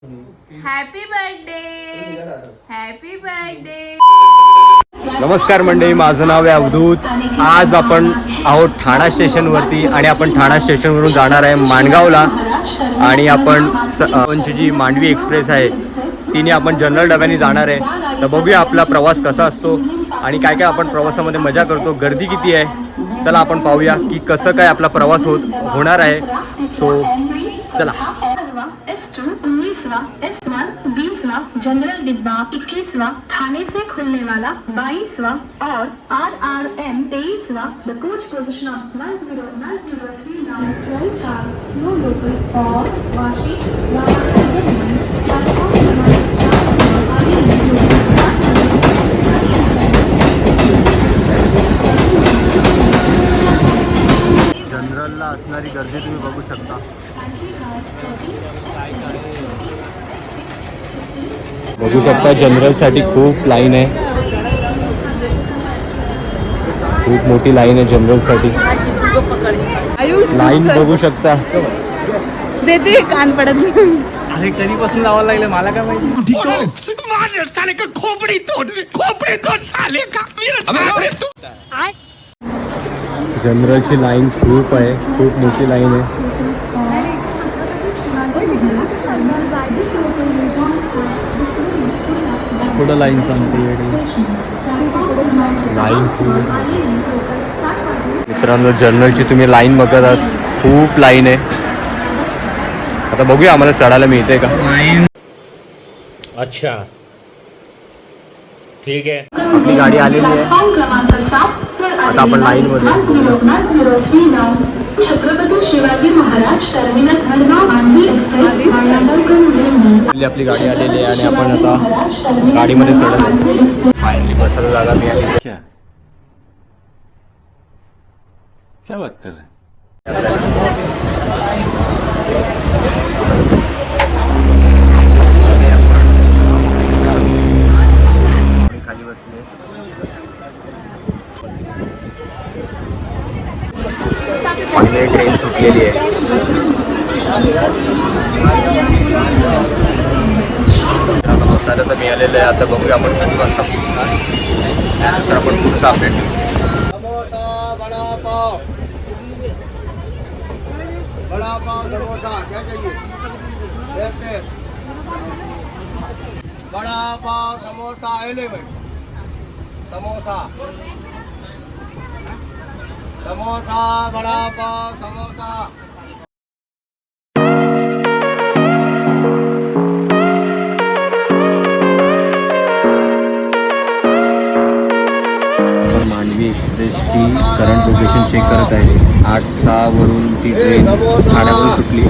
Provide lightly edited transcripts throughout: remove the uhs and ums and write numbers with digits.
Happy birthday, happy birthday. नमस्कार मंडळी, माझं नाव आहे अवधूत. आज आपण आहोत ठाणा स्टेशनवरती आणि आपण ठाणा स्टेशनवरून जाणार आहे माणगावला. आणि आपण जी मांडवी एक्सप्रेस आहे तिने आपण जनरल डब्याने जाणार आहे. तर बघूया आपला प्रवास कसा असतो आणि काय काय आपण प्रवासामध्ये मजा करतो. गर्दी किती आहे चला आपण पाहूया की कसं काय आपला प्रवास होणार आहे. सो चला. जनरल डिब्बा 21वां, थाने से खुलने वाला 22वां और RRM 23वां. The coach position of 109039 12 no local और वाशी जनरलला असणारी गर्दी तुम्ही बघू शकता. बघू शकता जनरलसाठी खूप लाईन आहे, खूप मोठी लाईन आहे जनरलसाठी. लाईन बघू शकता. देते कान पडत. अरे कधीपासून लावायला लागले मला काय माहिती. जनरलची लाईन खूप आहे, खूप मोठी लाईन आहे. पुढं लाईन सांगते लाईन खूप. मित्रांनो जनरलची तुम्ही लाईन बघत आहात, खूप लाईन आहे. आता बघूया आम्हाला चढायला मिळते का. अच्छा ठीक आहे. आपली गाडी आलेली आहे, आता आपण लाईन मध्ये. छत्रपती शिवाजी महाराज टर्मिनस भडगाव मांडवी एक्सप्रेस आपली गाडी आलेली आहे आणि आपण आता गाडीमध्ये चढत आहे. फायनली बसायला जागा मिळाली. क्या बात कर रहे हैं? खाली बसले. ट्रेन सुटलेली आहे. बसायला तर मिळालेलं आहे. आता बघूया आपण किती वाजता पोहोचणार. त्यानुसार आपण पुढचा अपडेट घेऊ. बड़ा पाव समोसा क्या चाहिए देखते बड़ा पाव समोसा ले भाई समोसा समोसा बड़ा पाव समोसा. मांडवी एक्सप्रेसची करंट लोकेशन चेक करत आहे. 8:06 वरून ती ट्रेन ठाण्यावरून सुटली.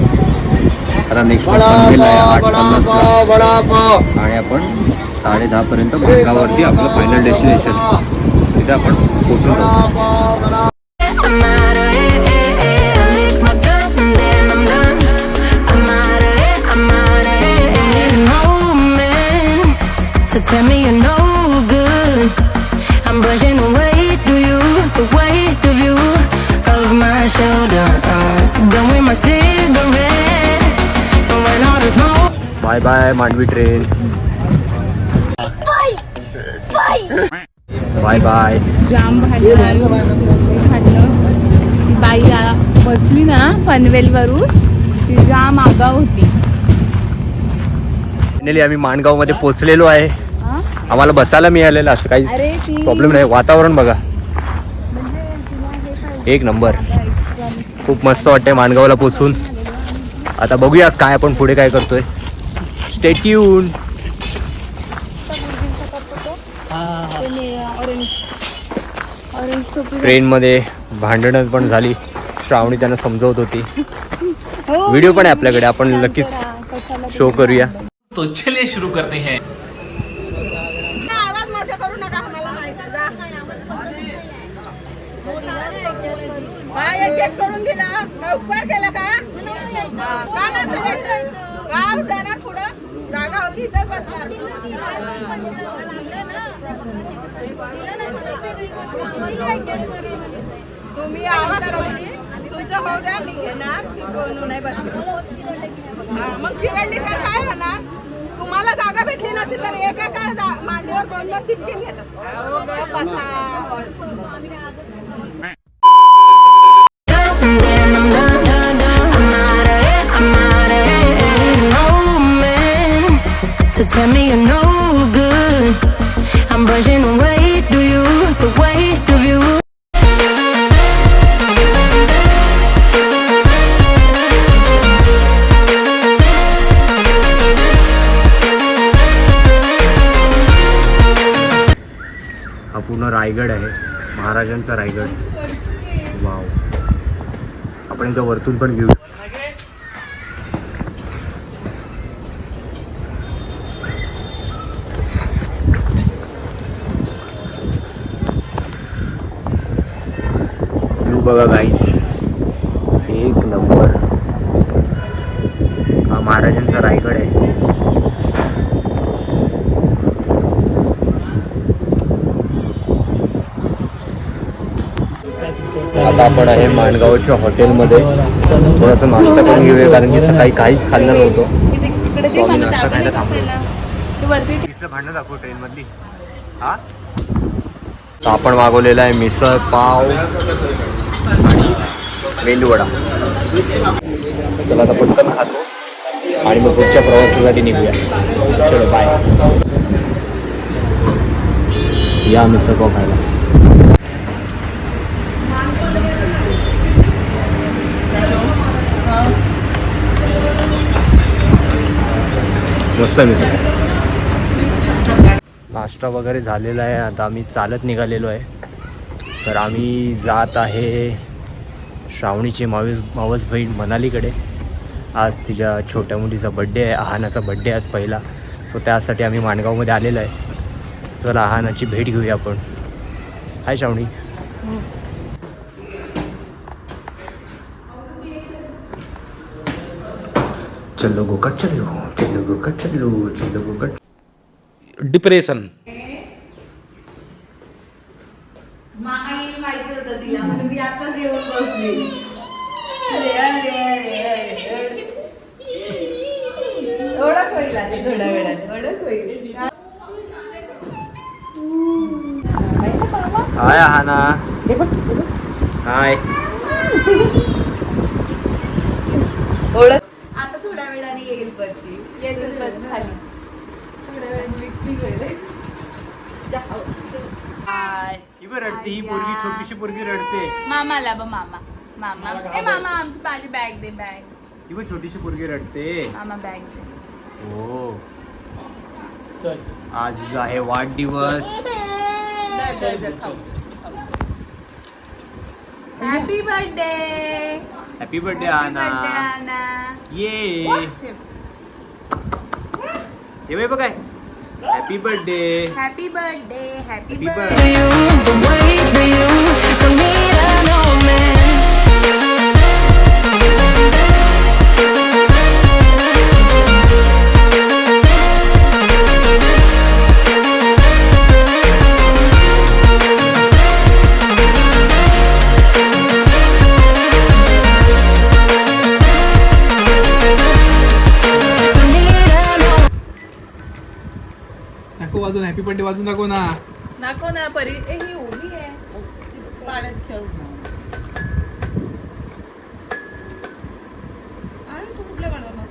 आता नेक्स्ट पनवेलला आहे 8:50 आणि आपण 10:30 पर्यंत माणगाववरती आपलं फायनल डेस्टिनेशन तिथे आपण पोहोचून जाऊ. Bye bye Mandovi train. Bye bye. जाम भांडण ती बाई बसली ना पनवेल वरून, ती जाम आगाव होती. फायनली आम्ही माणगाव मध्ये पोहोचलेलो आहे. आम्हाला बसायला मिळालेलं असं काही प्रॉब्लेम नाही. वातावरण बघा एक नंबर, खूप मस्त वाटतंय माणगावला पोचून. आता बघूया काय आपण पुढे काय करतोय. Stay tune. ट्रेनमध्ये भांडणं पण झाली. श्रावणी त्यांना समजवत होती. व्हिडिओ पण आहे आपल्याकडे, आपण नक्कीच शो करूया. तो चलिए शुरू करते हैं. आवाज मोठा करू नका, आम्हाला माहिती जा. काय ऍडजस्ट करून दिला, उपकार केला का? का नाही फिरायचं? गाव जाणार पुढं, जागा होती इथंच बसणार. तुम्ही आवाज करून तुमचं होऊ द्या, मी घेणार, मी बोलू नाही बसणार. हा, मग चिरडली तर काय होणार? तुम्हाला जागा भेटली नसती तर एका मांडीवर 2-2, 3-3 घेतात. हो ग, बसा. To tell me you're no good, I'm brushing away. Do you the weight of you? हा पूर्ण रायगड आहे, महाराजांचा रायगड. वाव, आपण इथं वरतून पण घेऊ. बघा गाईज, एक नंबर. हा महाराजांचा रायगड आहे. आता आपण आहे माणगावच्या हॉटेलमध्ये. थोडासा नाश्ता करून घेऊया, कारण की सकाळी काहीच खाल्लं नव्हतं. इकडे आम्ही नाश्ता खायला थांबलो. भांडणं दाखव ट्रेन मधली. हा, आपण मागवलेला आहे मिसळ पाव आणि मेंदूवडा. चला आता पटकन खातो आणि मग पुढच्या प्रवासासाठी निघूया. चलो बाय. या मिसळ पाव खायला. मस्त आहे मिसळ. नाश्ता वगैरे झालेला आहे. आता आम्ही चालत निघालेलो आहे. तर आम्ही जात आहे श्रावणीची मावस बहीण मनालीकडे. आज तिच्या छोट्या मुलीचा बड्डे आहे, आहानाचा बड्डे आज पहिला. सो त्यासाठी आम्ही माणगावमध्ये आलेलो आहे. चला आहानाची भेट घेऊया आपण. हाय श्रावणी. चलो गोकट चलो, चलो गोकट चलो, चलो गोकट. डिप्रेशन. मामाई माहिती होतं तिला, म्हणून ती आताच येऊन बसली. ओळख होईल आता थोड्या वेळात, ओळख होईल. हाय आहाना. हाय. ओळख आता थोड्या वेळाने येईल पण ती. येतील बस खाली. थोड्या वेळाने मिक्सिंग होईल. ही बरं रडते, ही पोरगी, छोटीशी पोरगी रडते. मामाला बा, मामा मामा. ए मामा, आमची माझी बॅग दे, बॅग. ही पण छोटीशी पोरगी रडते. मामा बॅग दे. हो, आज आहे वाढदिवस. Happy birthday. Happy birthday Aahana. ये हे बघ काय. Happy birthday. Happy birthday. Happy Happy birthday. Do you the weight of you? Don't need a no man. दाखव वाजून, हॅपी बर्थडे वाजून दाखव ना. नको ना परी. ए ही उभी आहे, पाण्यात खेळ. आणि तू कुठल्या बनवणार?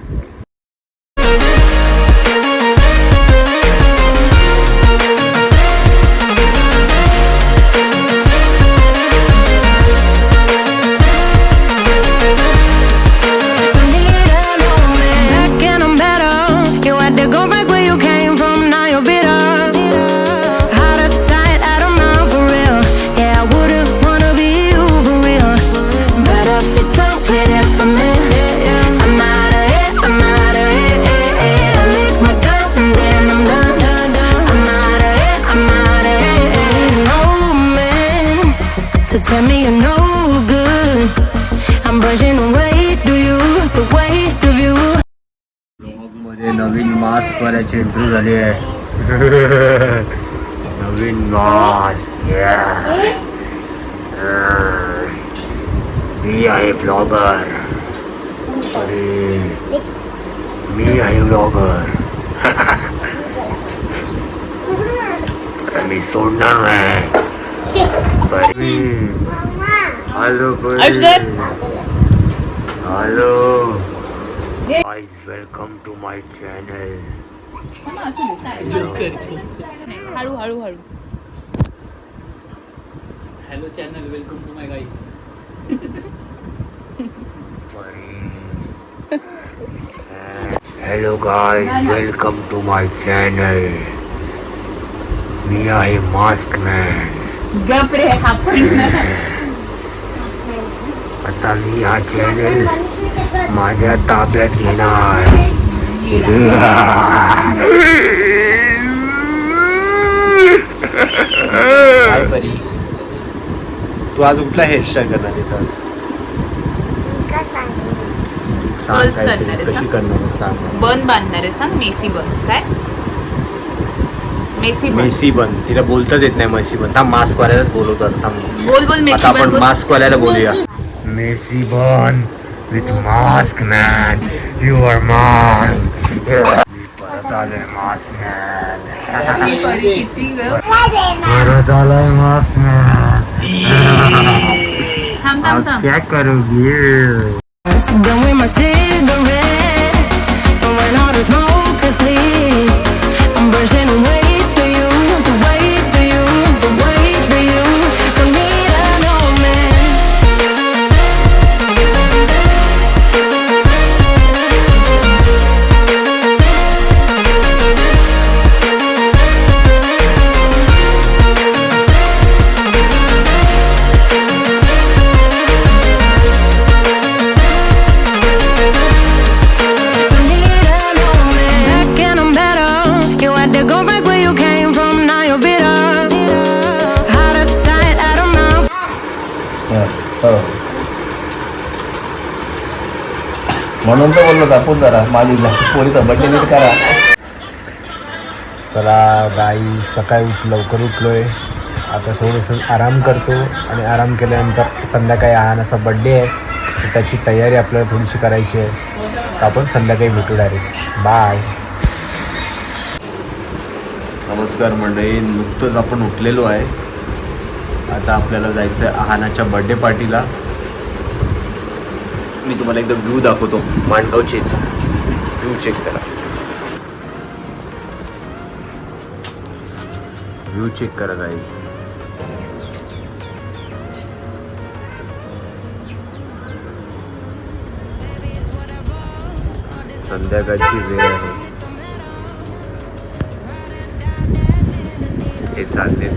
Don't need a no man. Back and I'm better. You had to go back where you came from. Now you're bitter. Out of sight, out of mind for real. Yeah, I wouldn't wanna be you for real. But if you don't play that for me, I'm out of it. I'm out of it. I lick my gun and then I'm done. I'm out of it. I'm out of it. No man to tell me you're no good. I'm brushing away. Do you the weight of you? मध्ये नवीन mask वाल्याची entry झाली आहे. नवीन mask. मी आहे blogger. अरे मी आहे blogger. मी सोडणार नाही. Hello hello guys, welcome to my channel. हळू हळू हळू. Hello channel, welcome to my guys. Hello guys, welcome to my channel. मी आहे मास्क मॅन. गप रे, हा पण आता मी हा चॅनल माझ्या ताब्यात घेणार. काय परी, तू आज कुठला हेअरस्टाईल करणार आहेस? कर्ल्स करणार आहे, कशी करणार आहेस सांग. बन बांधणार आहे, सांग. Messy bun. काय मेसी बन? मेसी बन तिला बोलताच येत नाही. Messy bun. थांब, मास्क वाल्यालाच बोलवतो. थांब, बोल बोल मेसी आता बन आपण बोल. मास्क वाल्याला बोलूया. Messy bun with mask man, you are man. परत आलोय मास्क मॅन. ही परी किती ग. परत आलोय मास्क मॅन. थांब थांब थांब. क्या करोगी? Done with my cigarette, and when all the smoke is clear, I'm brushing away to you, the way to you, the way to you. Don't need a no man. Don't need a no man. Back and I'm better. You had to go back where you came from. Now you're bitter. Out of sight, out of mouth. म्हणून तर बोललो दाखवून जरा माझी पोरीचा birthday नीट करा. चला गाई, सकाळी लवकर उठलोय. आता थोडंसं आराम करतो आणि आराम केल्यानंतर संध्याकाळी आहानाचा बड्डे आहे, तर त्याची तयारी आपल्याला थोडीशी करायची आहे. तर आपण संध्याकाळी भेटू डायरेक्ट. बाय. नमस्कार मंडळी, नुकतंच आपण उठलेलो आहे. आता आपल्याला जायचं आहे आहानाच्या बड्डे पार्टीला. मी तुम्हाला एकदा व्ह्यू दाखवतो मांडगावचे. व्ह्यू चेक करा, व्ह्यू चेक करा गाईज. संध्याकाळची वेळ आहे. ते चाललेत,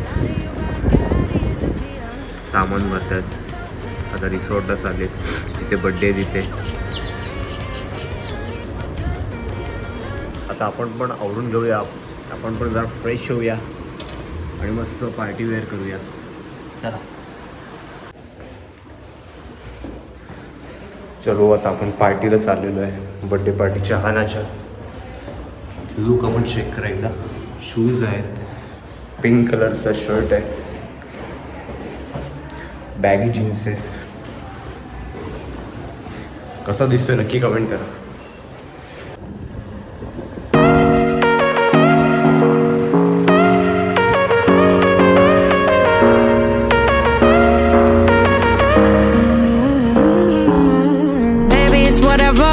सामान भरतात. आता रिसॉर्टला चाललेत, तिथे बड्डे आहे तिथे. आता आपण पण आवरून घेऊया, आपण पण जरा फ्रेश होऊया आणि मस्त पार्टी वेअर करूया. चला चलो, आता आपण पार्टीला चाललेलो आहे, बड्डे पार्टीच्या आहानाच्या. लुक आपण चेक करा एकदा. शूज आहेत, पिंक कलरचा शर्ट आहे, बॅगी जीन्स आहे. कसा दिसतोय नक्की कमेंट करा. Baby, it's whatever.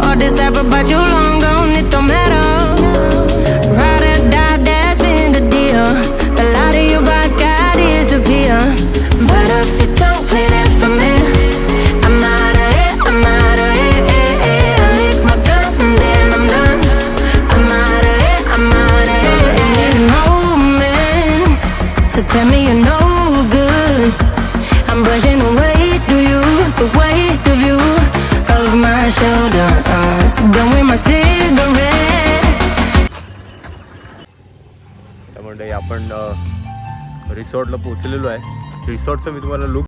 All this ever about you long gone, it don't matter. Ride or die, that's been the deal. The light of your bike, I disappear. But if you don't play that for me, I'm out of it, I'm out of it. I lick my gun and then I'm done. I'm out of it, I'm out of it. And you know, man, to tell me you're no good. I'm brushing away to you, the weight of you, of my shoulders. Done with my cigarette. त्यामुळे आपण रिसॉर्टला पोहोचलेलो आहे. रिसॉर्टचं मी तुम्हाला look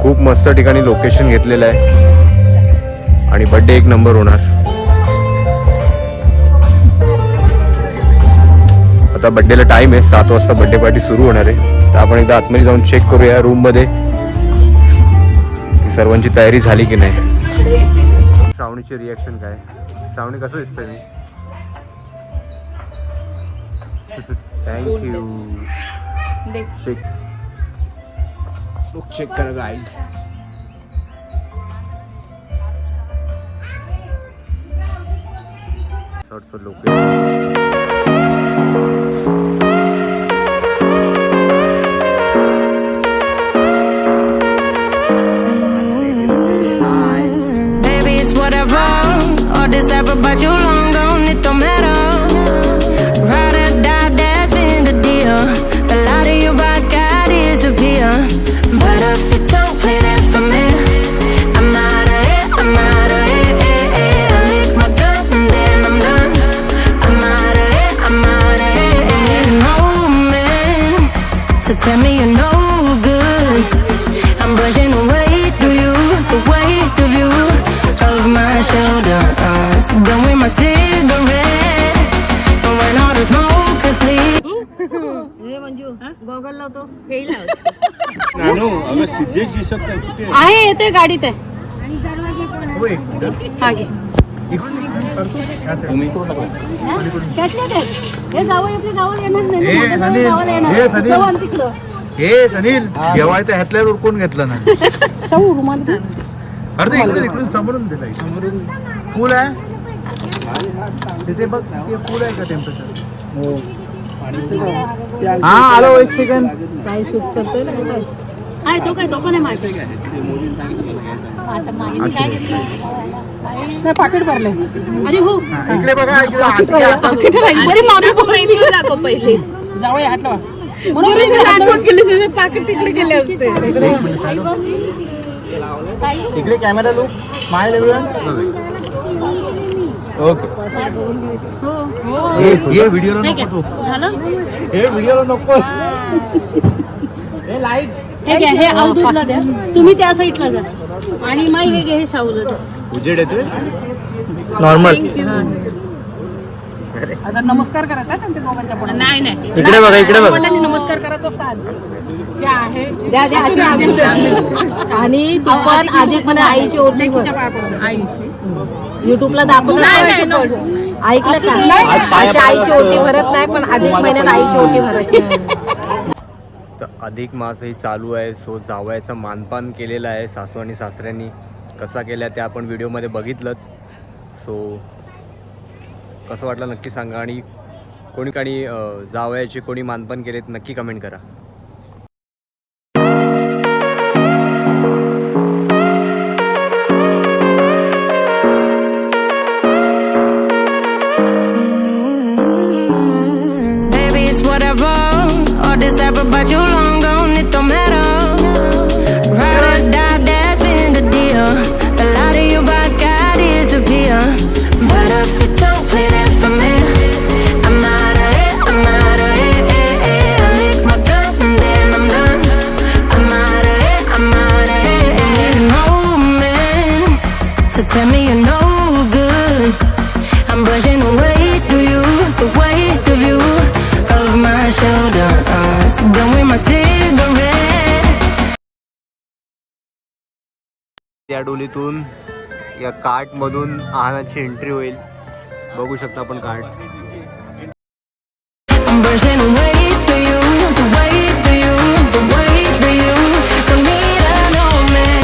खूप मस्त ठिकाणी location घेतलेलं आहे आणि बड्डे एक नंबर होणार. आता बड्डेला टाइम आहे, 7 वाजता बड्डे पार्टी सुरू होणार आहे. तर आपण एकदा आतमध्ये जाऊन चेक करूया रूम मध्ये की सर्वांची तयारी झाली की नाही. श्रावणीची रिॲक्शन काय? श्रावणी कसं दिसतंय मी? थँक्यू. चेक चेक करा guys. Location Whatever, all this ever but you long gone, it don't matter. Ride or die, that's been the deal. A lot of you I got disappear. But if you don't play that for me, I'm out of it, I'm out of it. I lick my gun and then I'm done. I'm out of it, I'm out of it. No man to tell me you're no good. I'm brushing away to you, the weight of you. Of my shoulders, done with my cigarette, and when all the smoke is clear. हे Manju goggle लावतो हे नानू अगं सिद्धेश दिसत नाही कुठे आहे, येतोय गाडीत आहे. हा घे. हे जावं आपली गावाला येणार नाही. हे सनील जेवायचं ह्यातल्या कोण घेतलं ना? अरे इकडून इकडून समोरून दिलाय. समोरून पूल आहे तिथे बघ, ते पूल आहे का टेम्परेचर? हो. हा आलो, एक सेकंड. काय शूट करतोय ना काय? आहे तो काय, तो पण आहे माहिती. आता माहिती काय नाही, पाकिट भरले. अरे हो, इकडे बघा, इकडे दाखव पहिले. जाऊया हात लावा. पाकिट तिकडे गेले असते. इकडे कॅमेरा लुक माय लेवल. ओके. हे व्हिडिओला नको, हे व्हिडिओला नको. हे लाईट हे घ्या, हे अवधूतला द्या. तुम्ही त्या साईडला जा आणि मग हे घे, हे शाहूला द्या. उजेड येतोय नॉर्मल. आता नमस्कार करायचा त्यांच्या दोघांच्या पुढे. नाही नाही, इकडे बघा, इकडे बघा. नमस्कार करायचा असतात. द्या द्या आणि तू पण अधिक मला आईची ओटी युट्यूबला दाखवत ऐकलं का? अशी आईची ओटी भरत नाही, पण अधिक महिन्यात आईची ओटी भरत. तर अधिक मासही चालू आहे. सो जावयाचं मानपान केलेलं आहे सासू आणि सासऱ्यांनी. कसा केला ते आपण व्हिडिओमध्ये बघितलंच. सो कसं वाटलं नक्की सांगा आणि कोणी जावयाचे कोणी मानपान केलेत नक्की कमेंट करा. Whatever, all this ever but you long gone, it don't matter. Ride or die, that's been the deal. A lot of you I got disappear. But if you don't play that for me, I'm out of it, I'm out of it. I lick my gun and then I'm done. I'm out of it, I'm out of it. No man to tell me you're no good. I'm brushing away to you, the weight of you. Of my shoulders, done with my cigarette. या डोलीतून या cart मधून आहानाची entry होईल. बघू शकता आपण cart. I'm brushing away to you, the weight to you, the weight to you. Don't need a no man.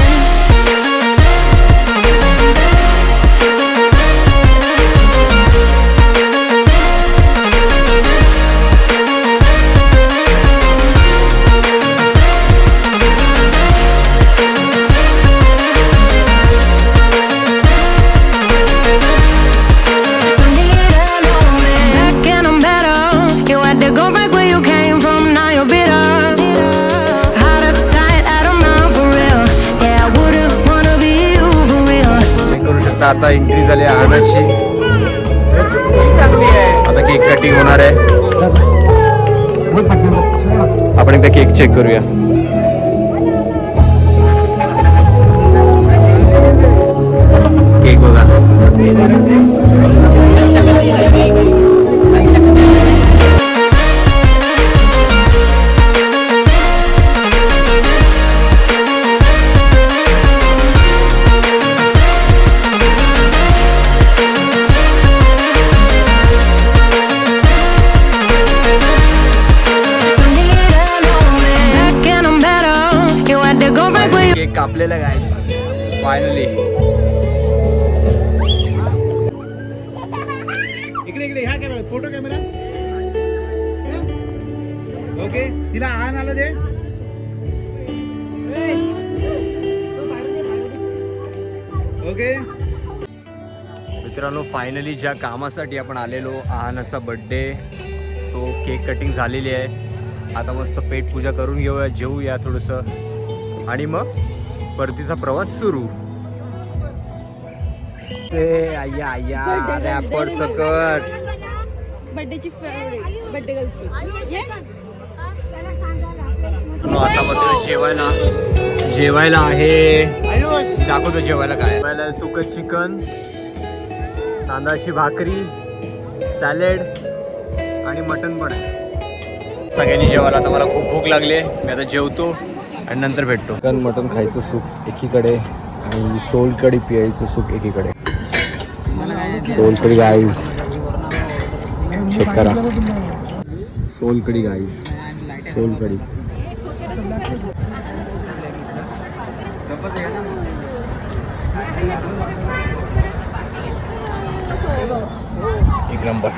आता entry झाली आहानाची. आता केक कटिंग होणार आहे. आपण एकदा केक चेक करूया. चालली. इकडे ह्या कॅमेरा फोटो कॅमेरा. ओके तिला आण आलं दे. ओके मित्रांनो, फायनली ज्या कामासाठी आपण आलेलो, आहानाचा बड्डे, तो केक कटिंग झालेली आहे. आता मस्त पेट पूजा करून घेऊया, जेवूया थोडंसं आणि मग परतीचा प्रवास सुरू. ते आय्या आय्या रॅपर सकट बर्थडेची बर्थडे गर्लची आता मस्त जेवायला आहे. दाखवतो जेवायला काय. जेवायला सुकं चिकन, तांदळाची भाकरी, सॅलेड आणि मटन पण आहे. सगळ्यांनी जेवायला. आता मला खूप भूक लागली आहे. मी आता जेवतो आणि नंतर भेटतो. चिकन मटन खायचं सूप एकीकडे आणि सोलकढी पियायचं सूप एकीकडे. सोलकढी गाईज चेक करा. सोलकढी गाईज, सोलकढी. एक नंबर.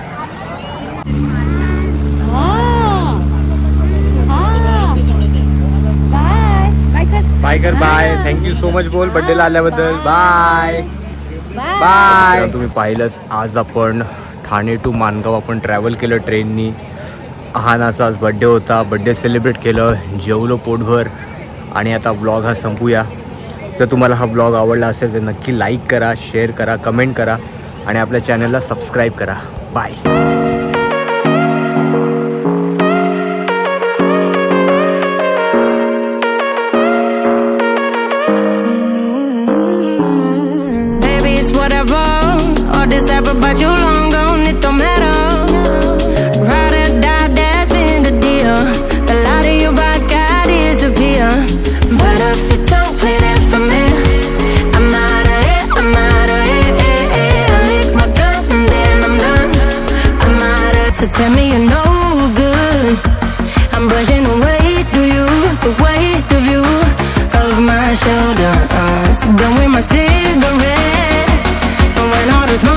बाय कर. बाय. थँक्यू सो मच बोल बड्डेला आल्याबद्दल. Bye bye. तुम्ही पाहिलंच, आज आपण ठाणे टू माणगाव आपण ट्रॅव्हल केलं ट्रेननी. आहानाचा आज बड्डे होता. बड्डे सेलिब्रेट केलं, जेवलो पोटभर आणि आता ब्लॉग हा संपूया. जर तुम्हाला हा ब्लॉग आवडला असेल तर नक्की लाईक करा, शेअर करा, कमेंट करा आणि आपल्या चॅनलला सबस्क्राईब करा. Bye. Whatever, all this ever but you long gone, it don't matter. Ride or die, that's been the deal. The light of your back, I disappear. But if you don't play that for me, I'm out of it, I'm out of it. I lick my gun and then I'm done. I'm out of to tell me you're no good. I'm brushing away to you, the weight of you, of my shoulders. Done with my cigarette.